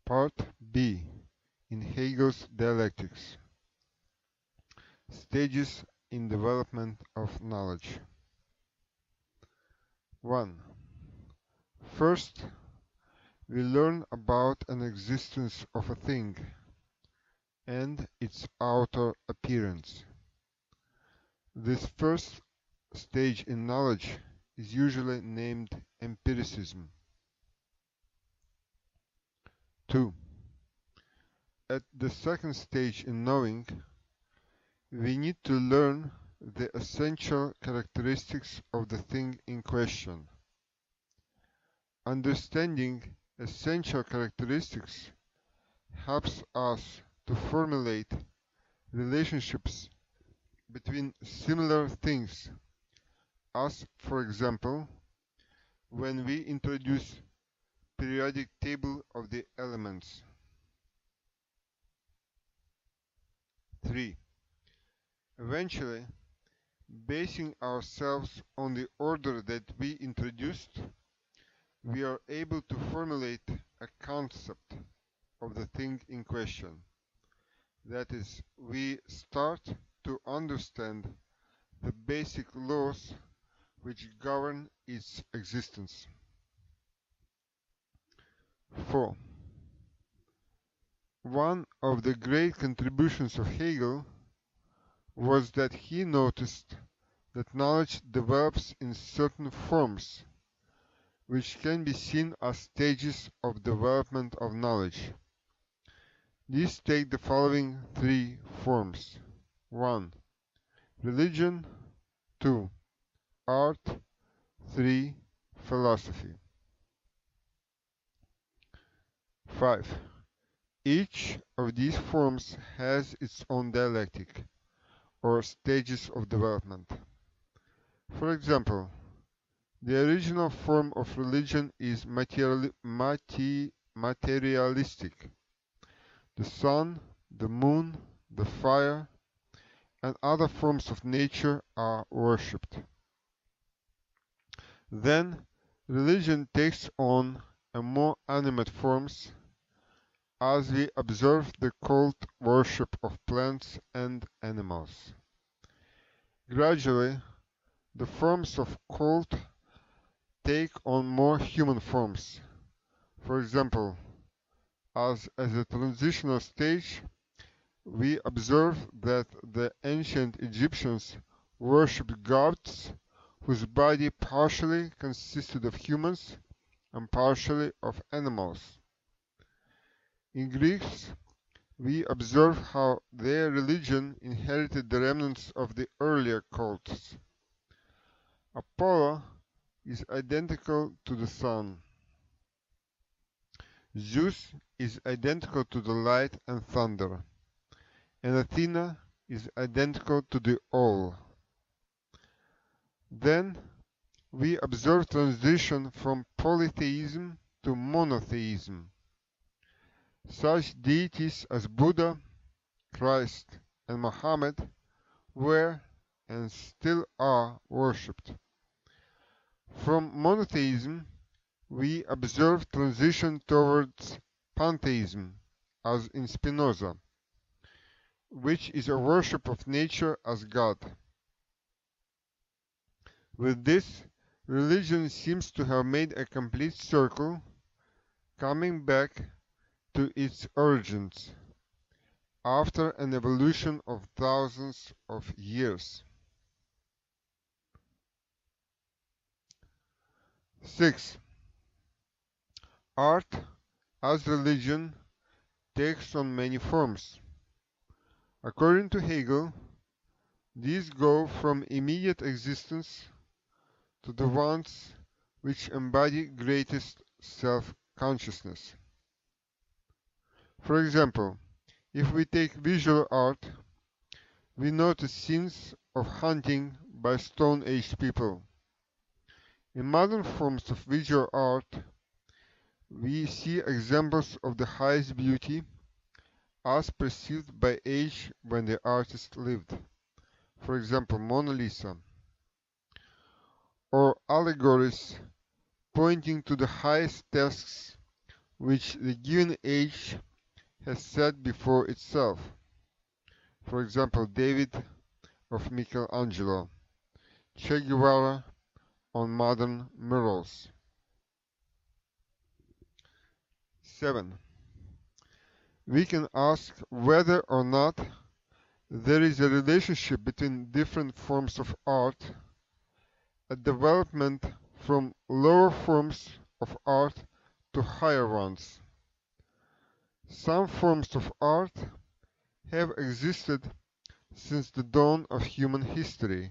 Part B in Hegel's Dialectics. Stages in development of knowledge. 1. First, we learn about an existence of a thing and its outer appearance. This first stage in knowledge is usually named empiricism. 2. At the second stage in knowing, we need to learn the essential characteristics of the thing in question. Understanding essential characteristics helps us to formulate relationships between similar things, as, for example, when we introduce periodic table of the elements. 3. Eventually, basing ourselves on the order that we introduced, we are able to formulate a concept of the thing in question. That is, we start to understand the basic laws which govern its existence. 4. One of the great contributions of Hegel was that he noticed that knowledge develops in certain forms, which can be seen as stages of development of knowledge. These take the following three forms. 1. Religion. 2. Art. 3. Philosophy. 5. Each of these forms has its own dialectic, or stages of development. For example, the original form of religion is materialistic. The sun, the moon, the fire, and other forms of nature are worshipped. Then, religion takes on a more animate forms as we observe the cult worship of plants and animals. Gradually, the forms of cult take on more human forms. For example, as a transitional stage, we observe that the ancient Egyptians worshipped gods whose body partially consisted of humans and partially of animals. In Greeks, we observe how their religion inherited the remnants of the earlier cults. Apollo is identical to the sun. Zeus is identical to the light and thunder, and Athena is identical to the owl. Then we observe transition from polytheism to monotheism. Such deities as Buddha, Christ, and Muhammad were and still are worshipped. From monotheism, we observe transition towards pantheism, as in Spinoza, which is a worship of nature as God. With this, religion seems to have made a complete circle, coming back to its origins, after an evolution of thousands of years. 6. Art, as religion, takes on many forms. According to Hegel, these go from immediate existence to the ones which embody greatest self-consciousness. For example, if we take visual art, we notice scenes of hunting by Stone Age people. In modern forms of visual art, we see examples of the highest beauty as perceived by age when the artist lived. For example, Mona Lisa. Or allegories pointing to the highest tasks which the given age has set before itself. For example, David of Michelangelo, Che Guevara on modern murals. 7. We can ask whether or not there is a relationship between different forms of art, a development from lower forms of art to higher ones. Some forms of art have existed since the dawn of human history,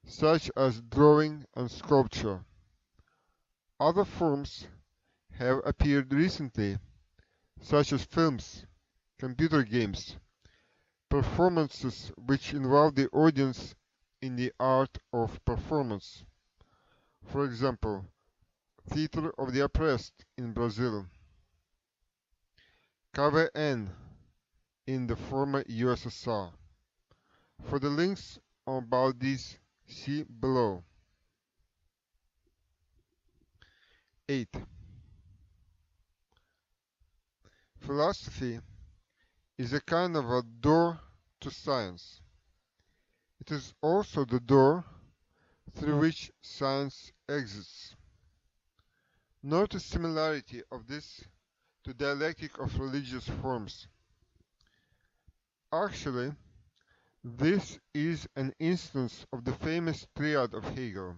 such as drawing and sculpture. Other forms have appeared recently, such as films, computer games, performances which involve the audience in the art of performance. For example, Theater of the Oppressed in Brazil, KVN in the former USSR. For the links about these, see below. 8. Philosophy is a kind of a door to science. It is also the door through which science exits. Note the similarity of this to dialectic of religious forms. Actually, this is an instance of the famous triad of Hegel: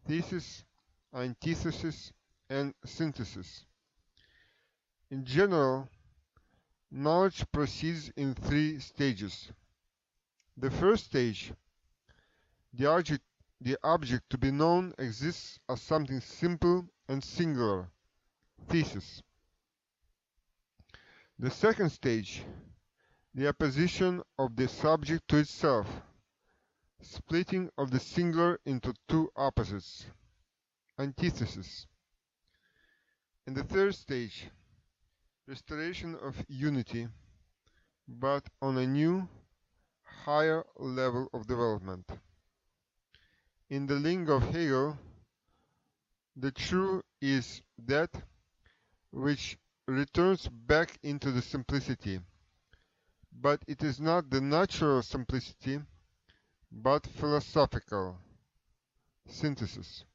thesis, antithesis, and synthesis. In general, knowledge proceeds in 3 stages. The first stage, the object to be known exists as something simple and singular, thesis. The second stage, the opposition of the subject to itself, splitting of the singular into 2 opposites, antithesis. And the third stage, restoration of unity, but on a new, higher level of development. In the lingo of Hegel, the true is that which returns back into the simplicity, but it is not the natural simplicity, but philosophical synthesis.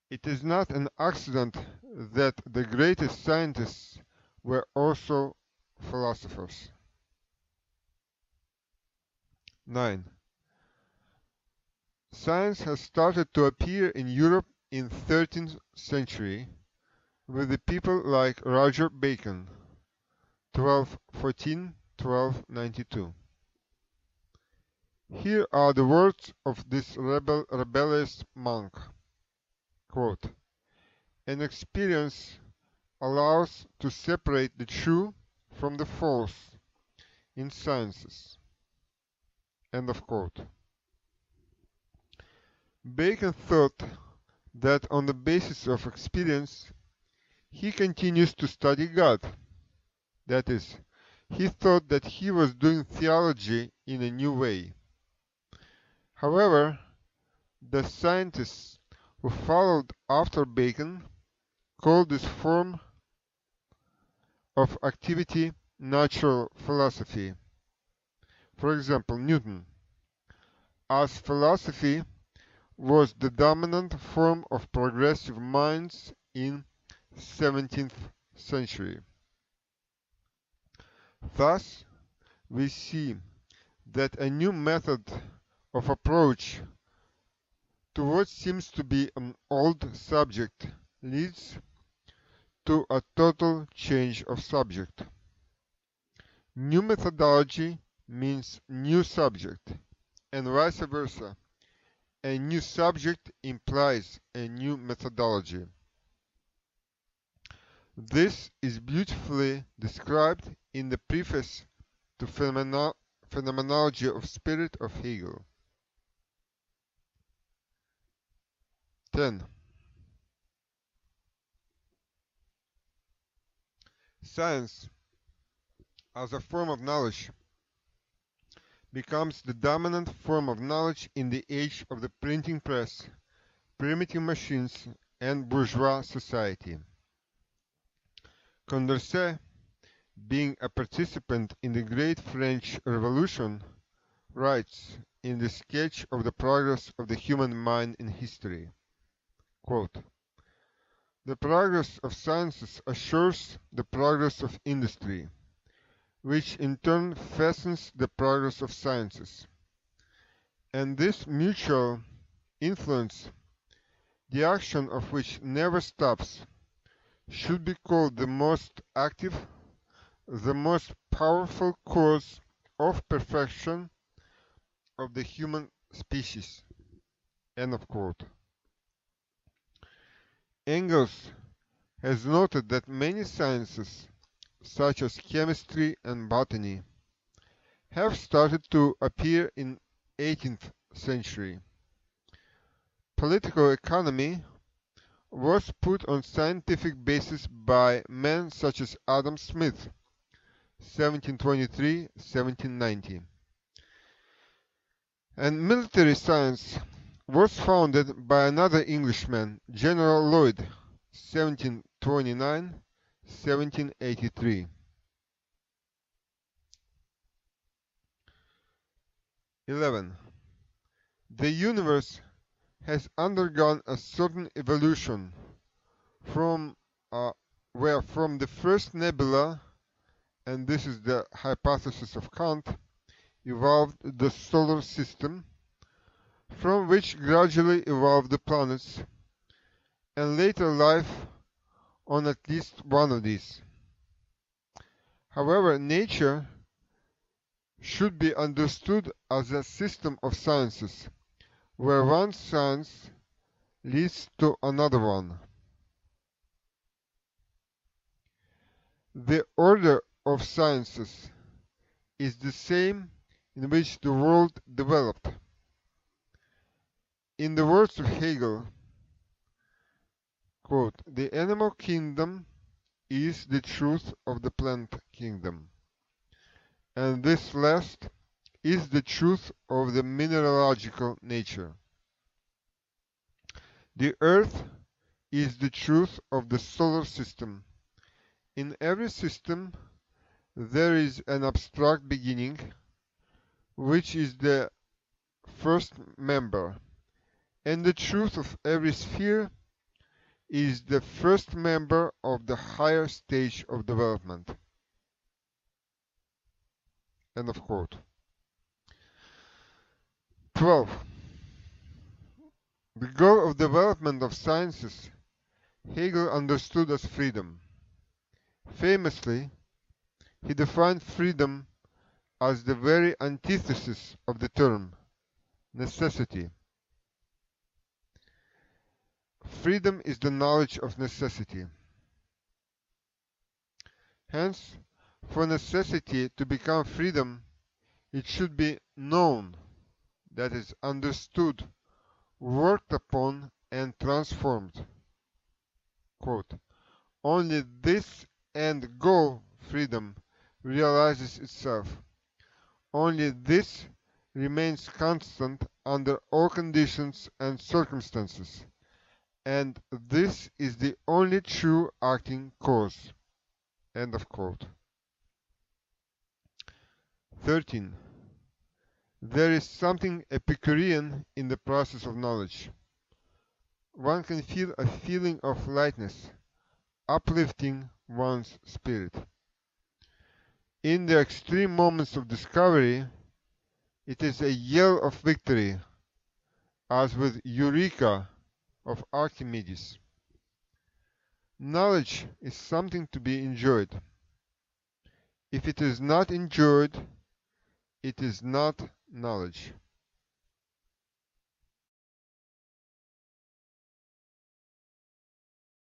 It is not an accident that the greatest scientists were also philosophers. 9. Science has started to appear in Europe in 13th century with the people like Roger Bacon, 1214-1292. Here are the words of this rebellious monk. Quote, "An experience allows to separate the true from the false in sciences." End of quote. Bacon thought that on the basis of experience, he continues to study God. That is, he thought that he was doing theology in a new way. However, the scientists who followed after Bacon called this form of activity natural philosophy. For example, Newton, as philosophy was the dominant form of progressive minds in 17th century. Thus, we see that a new method of approach to what seems to be an old subject leads to a total change of subject. New methodology means new subject, and vice versa. A new subject implies a new methodology. This is beautifully described in the preface to Phenomenology of Spirit of Hegel. 10. Science, as a form of knowledge, becomes the dominant form of knowledge in the age of the printing press, primitive machines, and bourgeois society. Condorcet, being a participant in the Great French Revolution, writes in the sketch of the progress of the human mind in history, quote, "The progress of sciences assures the progress of industry, which in turn fastens the progress of sciences. And this mutual influence, the action of which never stops, should be called the most active, the most powerful cause of perfection of the human species." End of quote. Engels has noted that many sciences, such as chemistry and botany, have started to appear in 18th century. Political economy was put on scientific basis by men such as Adam Smith, 1723-1790. And military science was founded by another Englishman, General Lloyd, 1729-1783. 11. The universe has undergone a certain evolution from the first nebula, and this is the hypothesis of Kant, evolved the solar system, from which gradually evolved the planets, and later life on at least one of these. However, nature should be understood as a system of sciences, where one science leads to another one. The order of sciences is the same in which the world developed. In the words of Hegel, quote, "The animal kingdom is the truth of the plant kingdom, and this last is the truth of the mineralogical nature. The earth is the truth of the solar system. In every system there is an abstract beginning, which is the first member, and the truth of every sphere is the first member of the higher stage of development." End of quote. 12. The goal of development of sciences Hegel understood as freedom. Famously, he defined freedom as the very antithesis of the term necessity. Freedom is the knowledge of necessity. Hence, for necessity to become freedom, it should be known, that is, understood, worked upon, and transformed. Quote, "Only this end goal, freedom, realizes itself. Only this remains constant under all conditions and circumstances, and this is the only true acting cause." End of quote. 13. There is something Epicurean in the process of knowledge. One can feel a feeling of lightness, uplifting one's spirit. In the extreme moments of discovery, it is a yell of victory, as with Eureka of Archimedes. Knowledge is something to be enjoyed. If it is not enjoyed, it is not knowledge.